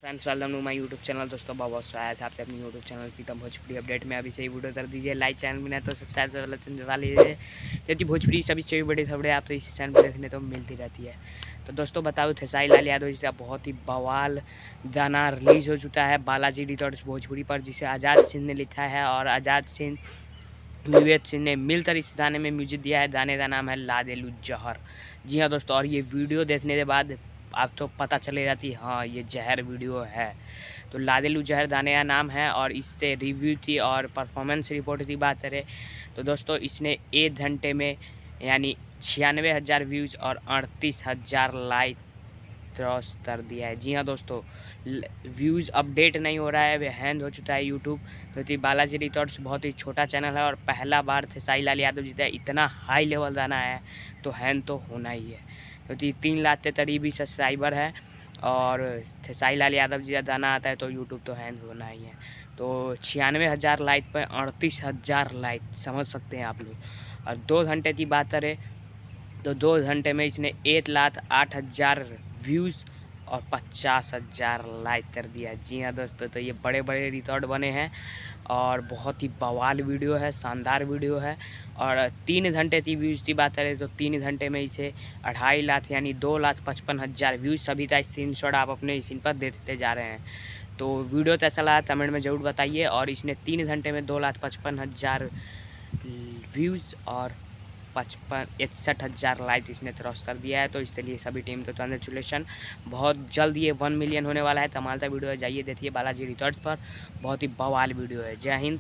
Friends welcome to my YouTube channel. दोस्तों बहुत बहुत स्वागत है आपके अपनी YouTube channel Pritam Bhojpuri update में। अभी से ही वीडियो कर दीजिए, लाइक चैनल में नहीं तो सब्सक्राइब वाला चैनल दबा लीजिए, क्योंकि भोजपुरी सभी चाहिए बड़ी खबरें आप तो इसी चैनल पर देखने तो मिलती रहती है। तो दोस्तों बताओ, खेसारी लाल यादव जी का बहुत ही बवाल गाना रिलीज़ हो चुका है बालाजी रिकॉर्ड्स भोजपुरी पर, जिसे आज़ाद सिंह ने लिखा है और आज़ाद सिंह विवेक सिंह ने मिलकर इस गाने में म्यूजिक दिया है। गाने का नाम है ला दे लू जहर। जी हाँ दोस्तों, और ये वीडियो देखने के बाद आप तो पता चलेगा कि हाँ ये जहर वीडियो है। तो ला दे लू जहर गाने का नाम है। और इससे रिव्यू की और परफॉर्मेंस रिपोर्ट की बात करें तो दोस्तों इसने 1 घंटे में यानी 96,000 व्यूज़ और 38,000 लाइक क्रॉस कर दिया है। जी हाँ दोस्तों, व्यूज़ अपडेट नहीं हो रहा है, वे हैंग हो चुका है यूट्यूब, क्योंकि बालाजी रिकॉर्ड्स बहुत ही छोटा चैनल है और पहला बार खेसारी लाल यादव जी का इतना हाई लेवल गाना है तो हैंग तो होना ही है, क्योंकि 3 लाख के करीबी सब्सक्राइबर है और खेसारी लाल यादव जी का गाना आता है तो यूट्यूब तो हैंग होना ही है। तो 96,000 लाइक पर 38,000 लाइक, समझ सकते हैं आप लोग। और 2 घंटे की बात करें तो 2 घंटे में इसने 1,08,000 व्यूज़ और 50,000 लाइक कर दिया। जी हाँ दोस्तों, तो ये बड़े बड़े रिकॉर्ड बने हैं और बहुत ही बवाल वीडियो है, शानदार वीडियो है। और 3 घंटे की व्यूज़ की बात करें तो 3 घंटे में इसे 2.5 लाख यानी 2,55,000 व्यूज़ सभी का स्क्रीनशॉट आप अपने इस पर देते जा रहे हैं। तो वीडियो कैसा लगा कमेंट में ज़रूर बताइए। और इसने 3 घंटे में 2,55,000 व्यूज़ और 61,000 लाइक इसने क्रॉस कर दिया है। तो इसके लिए सभी टीम को कॉन्ग्रेचुलेशन। बहुत जल्द ये 1 मिलियन होने वाला है। कमाल का वीडियो है, जाइए देखिए बालाजी रिकॉर्ड्स पर, बहुत ही बवाल वीडियो है। जय हिंद।